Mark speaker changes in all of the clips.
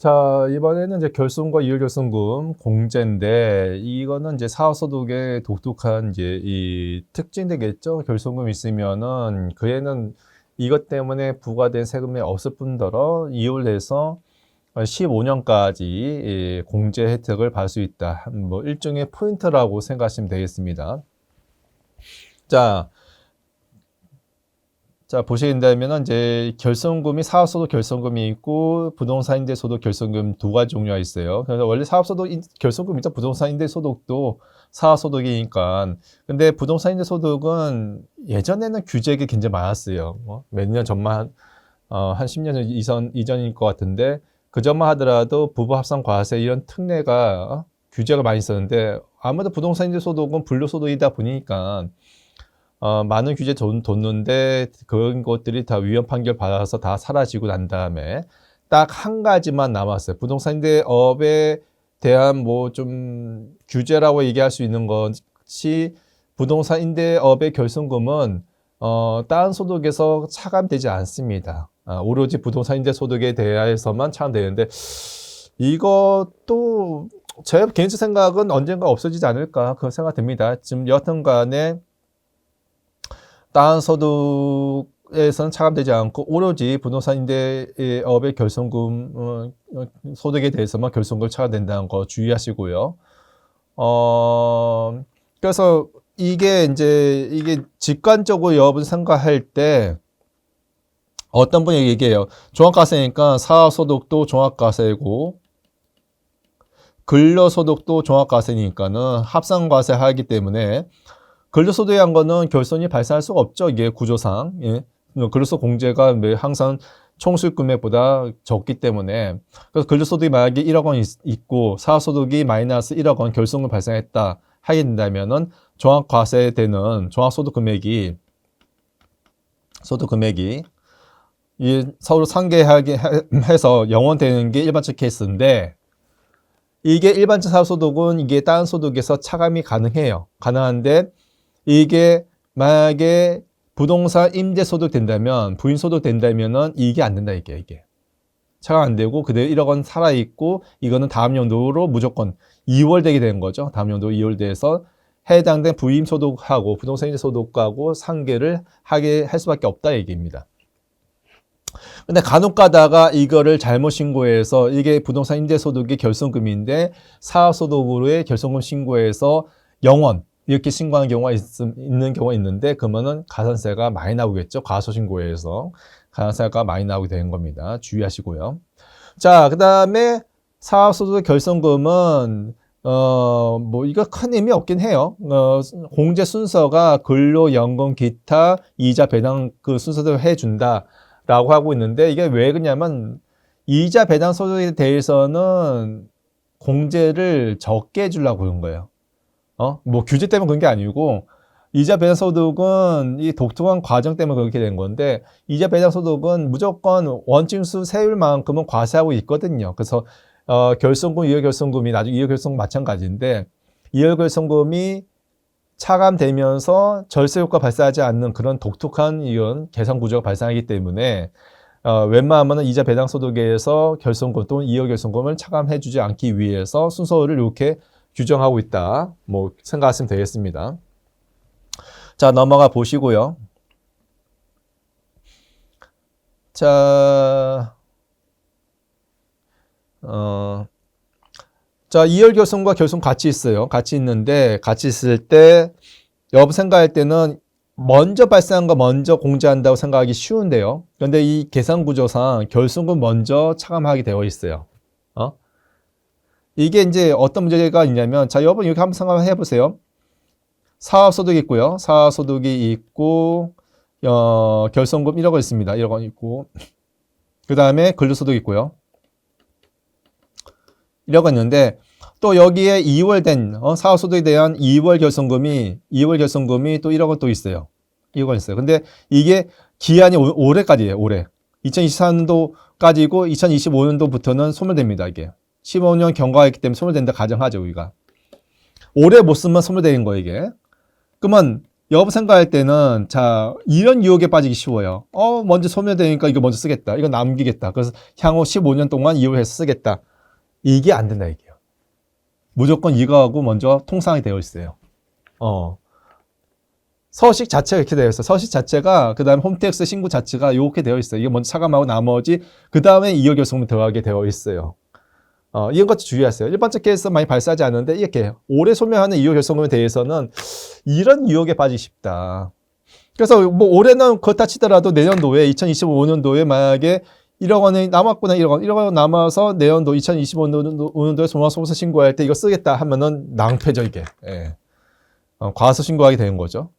Speaker 1: 자, 이번에는 이제 결손과 이율결손금 공제인데, 이거는 이제 사업소득의 독특한 이제 이 특징 되겠죠. 결손금 있으면은 그 애는 이것 때문에 부과된 세금이 없을 뿐더러 이율돼서 15년까지 공제 혜택을 받을 수 있다. 뭐 일종의 포인트라고 생각하시면 되겠습니다. 자, 보시게 된다면은 이제 결손금이 사업소득 결손금이 있고 부동산 임대 소득 결손금 두 가지 종류가 있어요. 그래서 원래 사업소득 결손금 있죠. 부동산 임대 소득도 사업소득이니까. 근데 부동산 임대 소득은 예전에는 규제가 굉장히 많았어요. 몇 년 전만 한 10년 이전일 것 같은데 그 전만 하더라도 부부 합산 과세 이런 특례가 규제가 많이 있었는데 아무래도 부동산 임대 소득은 불로소득이다 보니까 많은 규제 뒀는데 그런 것들이 다 위헌 판결 받아서 다 사라지고 난 다음에 딱 한 가지만 남았어요. 부동산 임대업에 대한 뭐 좀 규제라고 얘기할 수 있는 것이 부동산 임대업의 결손금은 다른 소득에서 차감되지 않습니다. 오로지 부동산 임대 소득에 대해서만 차감되는데 이것도 제 개인적 생각은 언젠가 없어지지 않을까 그런 생각 듭니다. 지금 여튼 간에 다른 소득에서는 차감되지 않고 오로지 부동산 임대업의 결손금 소득에 대해서만 결손금을 차감된다는 거 주의하시고요. 그래서 이게 직관적으로 여러분 생각할 때 어떤 분이 얘기해요. 종합과세니까 사업소득도 종합과세고 근로소득도 종합과세니까는 합산과세하기 때문에 근로소득에 한 거는 결손이 발생할 수가 없죠. 이게 구조상. 예. 근로소득 공제가 항상 총수입 금액보다 적기 때문에. 그래서 근로소득이 만약에 1억 원 있고 사업소득이 마이너스 1억 원 결손금 발생했다 하게 된다면은 종합과세되는 종합소득 금액이 이 서로 상계하게 해서 0원 되는 게 일반적 케이스인데 이게 일반적 사업소득은 이게 다른 소득에서 차감이 가능해요. 가능한데 이게 만약에 부동산 임대소득 된다면 부인소득 된다면은 이게 안 된다 이게 차감 안 되고 그대로 1억 원 살아있고 이거는 다음 연도로 무조건 2월 되게 되는 거죠. 다음 연도 2월 돼서 해당된 부임소득하고 부동산 임대소득하고 상계를 하게 할 수밖에 없다 얘기입니다. 근데 간혹 가다가 이거를 잘못 신고해서 이게 부동산 임대소득의 결손금인데 사업소득으로의 결손금 신고해서 0원 이렇게 신고하는 경우가 있는 경우가 있는데 그러면은 가산세가 많이 나오겠죠. 과소신고에서 가산세가 많이 나오게 되는 겁니다. 주의하시고요. 자, 그다음에 사업소득 결손금은 뭐 이거 큰 의미 없긴 해요. 공제 순서가 근로, 연금, 기타, 이자 배당 그 순서대로 해준다. 라고 하고 있는데 이게 왜 그러냐면 이자 배당 소득에 대해서는 공제를 적게 해주려고 그런 거예요. 뭐 규제 때문에 그런 게 아니고 이자 배당 소득은 이 독특한 과정 때문에 그렇게 된 건데 이자 배당 소득은 무조건 원칙수 세율만큼은 과세하고 있거든요. 그래서 결손금, 이율결손금이 나중에 이율결손금 마찬가지인데 이율결손금이 차감되면서 절세 효과 발생하지 않는 그런 독특한 이런 계산 구조가 발생하기 때문에 웬만하면 이자 배당 소득에서 결손금 또는 이율결손금을 차감해주지 않기 위해서 순서를 이렇게 규정하고 있다. 뭐 생각하시면 되겠습니다. 자, 넘어가 보시고요. 자, 자, 이율결손과 결손 같이 있어요. 같이 있는데 같이 있을 때 여러분 생각할 때는 먼저 발생한 거 먼저 공제한다고 생각하기 쉬운데요. 그런데 이 계산 구조상 결손금 먼저 차감하게 되어 있어요. 이게 이제 어떤 문제가 있냐면 자, 여러분 이렇게 한번 생각해 보세요. 사업소득이 있고요. 사업소득이 있고 결손금 1억 원 있습니다. 1억 원 있고 그 다음에 근로소득이 있고요. 1억 원 있는데 또 여기에 2월 된 사업소득에 대한 2월 결손금이 또 1억 원 또 있어요. 1억 원 있어요. 근데 이게 기한이 올해까지예요. 올해 2024년도까지고 2025년도부터는 소멸됩니다. 이게 15년 경과했기 때문에 소멸된다 가정하죠. 우리가 올해 못 쓰면 소멸되는 거예요. 이게 그러면 여부 생각할 때는, 자, 이런 유혹에 빠지기 쉬워요. 먼저 소멸되니까 이거 먼저 쓰겠다. 이거 남기겠다. 그래서 향후 15년 동안 이용해서 쓰겠다. 이게 안 된다, 이게요. 무조건 이거하고 먼저 통상이 되어 있어요. 서식 자체가 이렇게 되어 있어요. 서식 자체가, 그 다음에 홈택스 신고 자체가 이렇게 되어 있어요. 이게 먼저 차감하고 나머지, 그 다음에 이용 결성문 들어가게 되어 있어요. 이런 것도 주의하세요. 일반적 케이스 많이 발생하지 않는데, 이렇게 오래 소멸하는 이용 결성문에 대해서는 이런 유혹에 빠지기 쉽다. 그래서 뭐 올해는 그렇다 치더라도 내년도에, 2025년도에 만약에 1억 원이 남았구나, 1억 원 남아서 내년도 2025년도에 종합소득세 신고할 때 이거 쓰겠다 하면은 낭패죠, 이게. 예. 과소 신고하게 되는 거죠.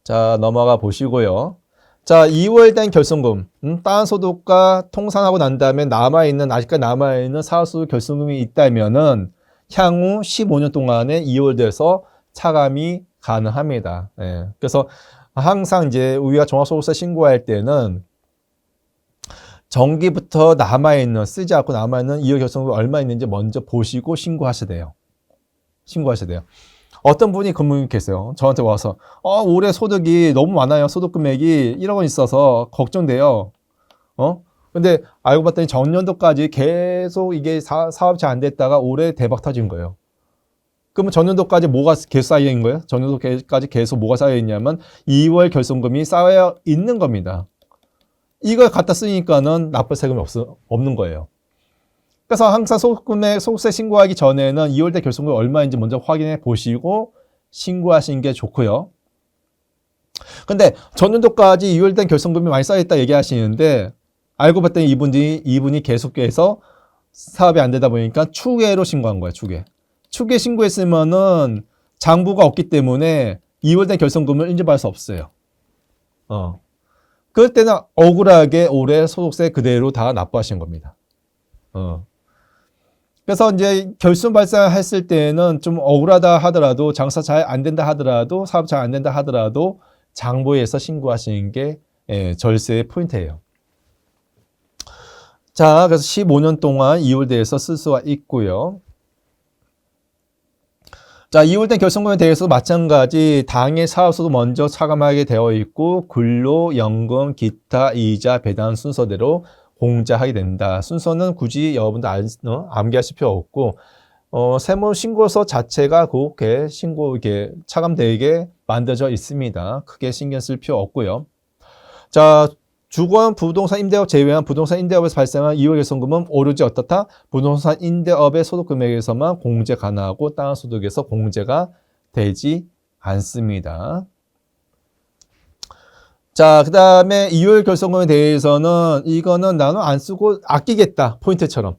Speaker 1: 자, 넘어가 보시고요. 자, 2월 된 결손금, 다운 소득과 통산하고 난 다음에 아직까지 남아있는 사업소득 결손금이 있다면은 향후 15년 동안에 2월 돼서 차감이 가능합니다. 예. 그래서 항상 이제 우리가 종합소득세 신고할 때는 정기부터 쓰지 않고 남아있는 2월 결손금이 얼마 있는지 먼저 보시고 신고하셔야 돼요. 어떤 분이 그분 계세요. 저한테 와서 올해 소득이 너무 많아요. 소득 금액이 1억 원 있어서 걱정돼요. 근데 알고 봤더니 전년도까지 계속 이게 사업이 잘 안 됐다가 올해 대박 터진 거예요. 그러면 전년도까지 뭐가 계속 쌓여 있는 거예요? 전년도까지 계속 뭐가 쌓여 있냐면 2월 결손금이 쌓여 있는 겁니다. 이걸 갖다 쓰니까는 납부 세금이 없는 거예요. 그래서 항상 소득세 신고하기 전에는 2월달 결손금이 얼마인지 먼저 확인해 보시고 신고하시는 게 좋고요. 근데 전년도까지 2월달 결손금이 많이 쌓여있다 얘기하시는데 알고 봤더니 이분이 계속해서 사업이 안 되다 보니까 추계로 신고한 거예요. 추계 신고했으면은 장부가 없기 때문에 2월달 결손금을 인정받을 수 없어요. 그럴 때는 억울하게 올해 소득세 그대로 다 납부하신 겁니다. 그래서 이제 결손 발생했을 때는 좀 억울하다 하더라도 장사 잘 안 된다 하더라도 사업 잘 안 된다 하더라도 장부에서 신고하시는 게 절세의 포인트예요. 자, 그래서 15년 동안 2월대에서 쓸 수가 있고요. 자, 2월대 결손금에 대해서 마찬가지 당해 사업소도 먼저 차감하게 되어 있고 근로, 연금, 기타, 이자, 배당 순서대로 공제하게 된다. 순서는 굳이 여러분들 암기하실 필요 없고, 세무 신고서 자체가 그렇게 이렇게 차감되게 만들어져 있습니다. 크게 신경 쓸 필요 없고요. 자, 주거용 부동산 임대업 제외한 부동산 임대업에서 발생한 2월 결손금은 오로지 어떻다? 부동산 임대업의 소득 금액에서만 공제 가능하고 다른 소득에서 공제가 되지 않습니다. 자, 그 다음에 2월 결손금에 대해서는 이거는 나는 안 쓰고 아끼겠다. 포인트처럼.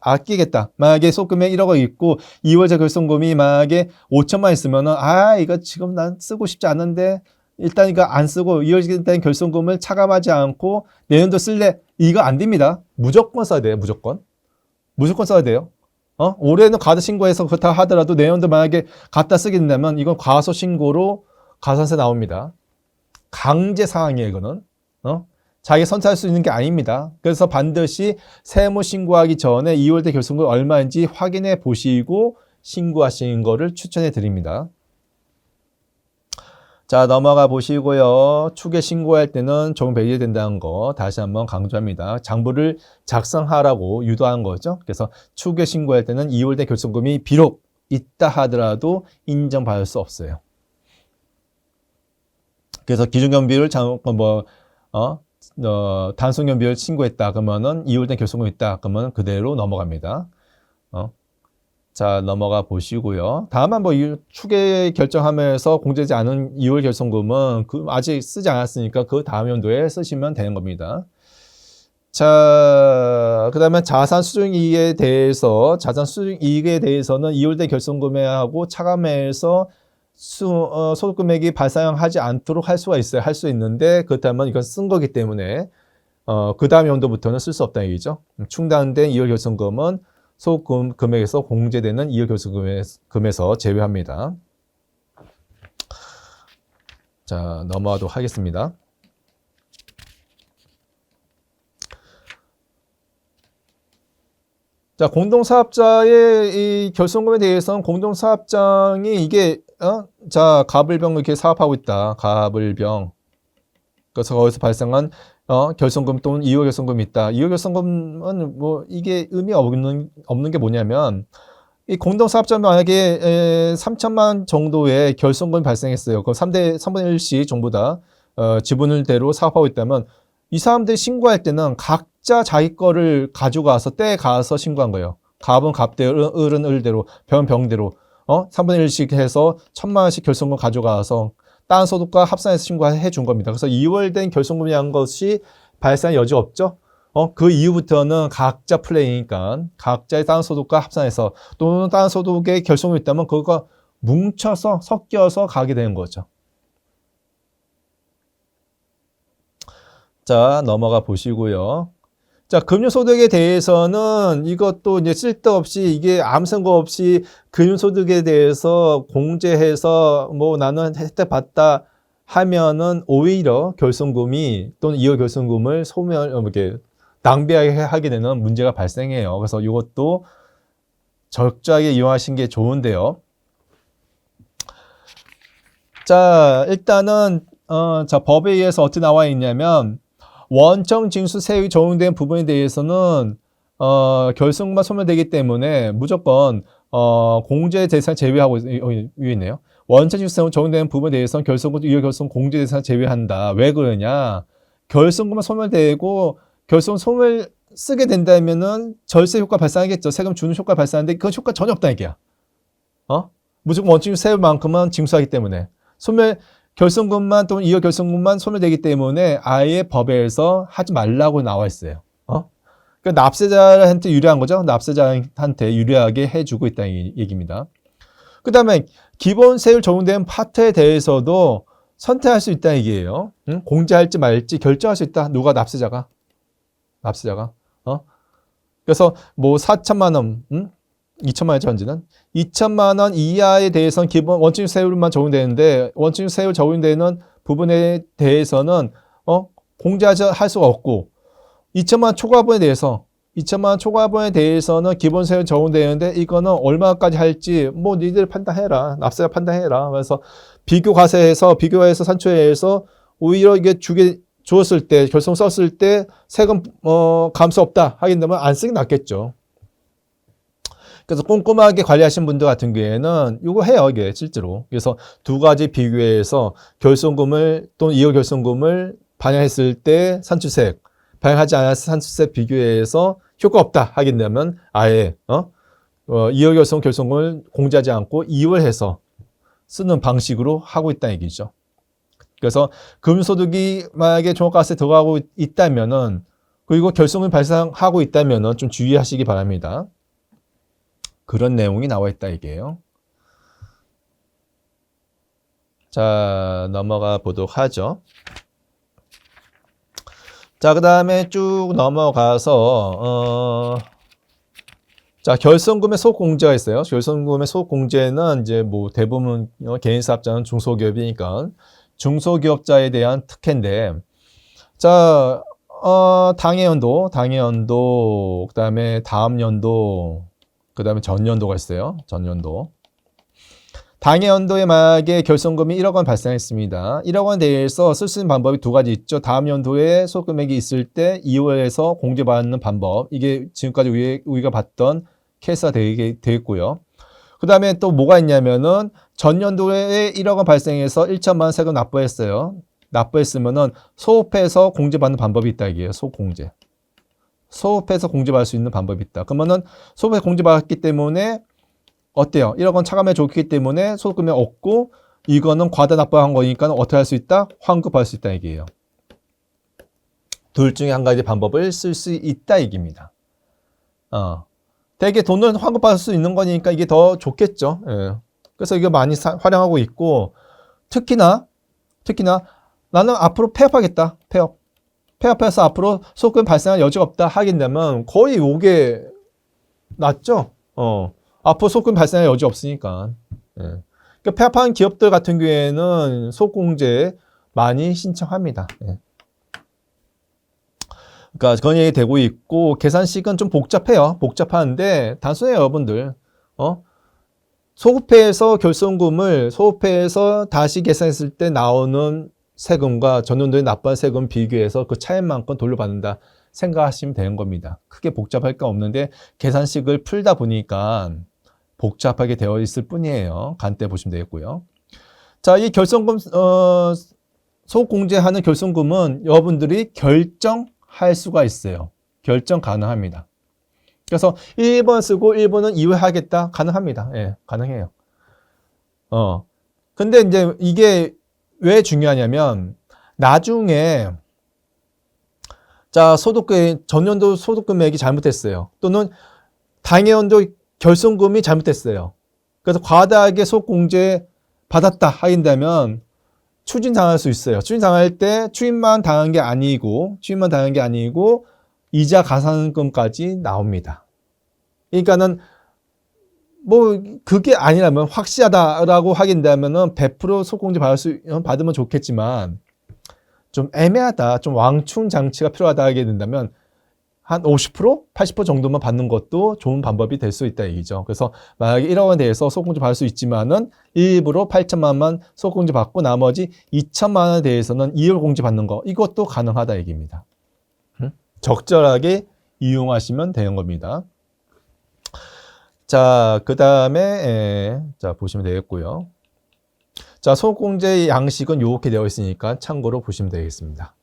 Speaker 1: 아끼겠다. 만약에 소금액 1억 원 있고 2월자 결손금이 만약에 5천만 있으면은 이거 지금 난 쓰고 싶지 않은데 일단 이거 안 쓰고 2월 결손금을 차감하지 않고 내년도 쓸래. 이거 안 됩니다. 무조건 써야 돼요. 무조건 써야 돼요. 올해는 과다 신고해서 그렇다 하더라도 내년도 만약에 갖다 쓰게 된다면 이건 과소 신고로 가산세 나옵니다. 강제 사항이에요, 이거는. 자기 선택할 수 있는 게 아닙니다. 그래서 반드시 세무 신고하기 전에 2월대 결손금 얼마인지 확인해 보시고 신고하시는 거를 추천해 드립니다. 자, 넘어가 보시고요. 추계 신고할 때는 조금 배제해야 된다는 거 다시 한번 강조합니다. 장부를 작성하라고 유도한 거죠. 그래서 추계 신고할 때는 2월대 결손금이 비록 있다 하더라도 인정받을 수 없어요. 그래서 기준경비를 단순경비를 신고했다 그러면은 2월된 결손금 있다 그러면 그대로 넘어갑니다. 자, 넘어가 보시고요. 다만 추계 결정하면서 공제되지 않은 2월 결손금은 아직 쓰지 않았으니까 그 다음 연도에 쓰시면 되는 겁니다. 자, 그 다음에 자산 수익에 대해서는 2월된 결손금액하고 차감해서 소득금액이 발생하지 않도록 할 수가 있어요. 할 수 있는데 그렇다면 이건 쓴 거기 때문에 그 다음 연도부터는 쓸 수 없다는 얘기죠. 충당된 2월 결손금은 소득 금액에서 공제되는 2월 결손금에서 제외합니다. 자, 넘어가도록 하겠습니다. 자, 공동사업자의 이 결손금에 대해서는 공동사업장이 이게, 자, 갑을병 이렇게 사업하고 있다. 갑을병. 그래서 거기서 발생한, 결손금 또는 이후 결손금이 있다. 이후 결손금은 뭐, 이게 의미 없는 게 뭐냐면, 이 공동사업자 만약에 3천만 정도의 결손금이 발생했어요. 그럼 3분의 1씩 전부 다, 지분을 대로 사업하고 있다면, 이 사람들이 신고할 때는 각자 자기 거를 가져가서 떼가서 신고한 거예요. 갑은 갑대로, 을은 을대로, 병은 병대로, 3분의 1씩 해서 1,000만 원씩 결손금 가져가서 다른 소득과 합산해서 신고해 준 겁니다. 그래서 2월 된 결손금이라는 것이 발생할 여지가 없죠. 그 이후부터는 각자 플레이니까 각자의 다른 소득과 합산해서 또는 다른 소득의 결손금이 있다면 그거가 뭉쳐서 섞여서 가게 되는 거죠. 자, 넘어가 보시고요. 자, 금융소득에 대해서는 이것도 이제 쓸데없이 이게 아무 생각 없이 금융소득에 대해서 공제해서 뭐 나는 혜택 받다 하면은 오히려 결손금이 또는 이후 결손금을 이렇게 낭비하게 하게 되는 문제가 발생해요. 그래서 이것도 적절하게 이용하신 게 좋은데요. 자, 일단은 자, 법에 의해서 어떻게 나와 있냐면 원청 징수 세율이 적용된 부분에 대해서는 결손금만 소멸되기 때문에 무조건 공제 대상 제외하고 위에 있네요. 원청 징수 세율이 적용되는 부분에 대해서는 결손금, 이후 결손금 공제 대상 제외한다. 왜 그러냐? 결손금만 소멸되고 결손금 소멸 쓰게 된다면은 절세 효과 발생하겠죠. 세금 주는 효과 발생하는데 그건 효과 전혀 없다 이게야. 무조건 원청 징수 세율만큼은 징수하기 때문에 결손금만 또는 이후 결손금만 소멸되기 때문에 아예 법에서 하지 말라고 나와 있어요. 그러니까 납세자한테 유리한 거죠. 납세자한테 유리하게 해주고 있다는 얘기입니다. 그 다음에 기본세율 적용된 파트에 대해서도 선택할 수 있다는 얘기예요. 공제할지 말지 결정할 수 있다. 누가 납세자가. 그래서 뭐 4천만 원, 2천만 원의 전지는 2천만 원 이하에 대해서는 기본 원칙 세율만 적용되는데 원칙 세율 적용되는 부분에 대해서는 공제할 수가 없고 2천만 원 초과분에 대해서는 기본 세율 적용되는데 이거는 얼마까지 할지 뭐 니들 판단해라. 납세자 판단해라. 그래서 비교해서 산출해서 오히려 이게 주었을 때 결손 썼을 때 세금 감소 없다 하게 되면 안 쓰기 낫겠죠. 그래서 꼼꼼하게 관리하신 분들 같은 경우에는 이거 해요, 이게 실제로. 그래서 두 가지 비교해서 결손금을 또는 이후 결손금을 반영했을 때 산출세액, 반영하지 않았을 때 산출세액 비교해서 효과 없다 하게 되면 아예 이후 결손금을 공제하지 않고 이월해서 쓰는 방식으로 하고 있다는 얘기죠. 그래서 금소득이 만약에 종합과세에 들어가고 있다면은 그리고 결손금이 발생하고 있다면은 좀 주의하시기 바랍니다. 그런 내용이 나와 있다 이게요. 자, 넘어가 보도록 하죠. 자, 그 다음에 쭉 넘어가서 자, 결손금의 소공제가 있어요. 결손금의 소공제는 이제 뭐 대부분 개인사업자는 중소기업이니까 중소기업자에 대한 특혜인데, 자, 당해연도, 그 다음에 다음 연도, 그 다음에 전년도가 있어요. 전년도. 당해연도에 만약에 결손금이 1억 원 발생했습니다. 1억 원에 대해서 쓸 수 있는 방법이 두 가지 있죠. 다음 연도에 소금액이 있을 때 2월에서 공제받는 방법. 이게 지금까지 우리가 봤던 케이스가 되겠고요. 그 다음에 또 뭐가 있냐면은 전년도에 1억 원 발생해서 1천만 원 세금 납부했어요. 납부했으면은 소급해서 공제받는 방법이 있다 이게요. 소공제. 소급해서 공제받을 수 있는 방법이 있다. 그러면은 소급해서 공제받았기 때문에 어때요? 1억 원 차감해 줬기 때문에 소득금이 없고 이거는 과다 납부한 거니까 어떻게 할 수 있다? 환급할 수 있다 얘기예요. 둘 중에 한 가지 방법을 쓸 수 있다 얘기입니다. 대개 돈을 환급받을 수 있는 거니까 이게 더 좋겠죠. 예. 그래서 이거 많이 활용하고 있고 특히나 나는 앞으로 폐업하겠다. 폐업해서 앞으로 소득금 발생할 여지가 없다 하긴 되면 거의 이게 낫죠. 앞으로 소득금 발생할 여지 없으니까. 예. 그러니까 폐업한 기업들 같은 경우에는 소공제 많이 신청합니다. 예. 그러니까 건의액이 되고 있고 계산식은 좀 복잡해요. 복잡한데 단순해요, 여러분들. 소급회에서 결손금을 소급회에서 다시 계산했을 때 나오는 세금과 전년도에 납부한 세금 비교해서 그 차이만큼 돌려받는다 생각하시면 되는 겁니다. 크게 복잡할 거 없는데 계산식을 풀다 보니까 복잡하게 되어 있을 뿐이에요. 간단히 보시면 되겠고요. 자, 이 결손금 소공제하는 결손금은 여러분들이 결정할 수가 있어요. 결정 가능합니다. 그래서 1번 쓰고 1번은 이후에 하겠다 가능합니다. 예, 가능해요. 근데 이제 이게 왜 중요하냐면 나중에 자, 전년도 소득 금액이 잘못됐어요. 또는 당해연도 결손금이 잘못됐어요. 그래서 과다하게 소공제 받았다 하긴다면 추징당할 수 있어요. 추징당할 때 추임만 당한 게 아니고 이자 가산금까지 나옵니다. 그러니까는 뭐 그게 아니라면 확실하다라고 하긴다면은 100% 소공제 받으면 좋겠지만 좀 애매하다, 좀 왕충 장치가 필요하다 하게 된다면 한 50%, 80% 정도만 받는 것도 좋은 방법이 될 수 있다 얘기죠. 그래서 만약에 1억 원에 대해서 소공제 받을 수 있지만은 일부러 8천만 원만 소공제 받고 나머지 2천만 원에 대해서는 2월 공제 받는 거 이것도 가능하다 얘기입니다. 적절하게 이용하시면 되는 겁니다. 자, 그 다음에 자 보시면 되겠고요. 자, 소공제의 양식은 이렇게 되어 있으니까 참고로 보시면 되겠습니다.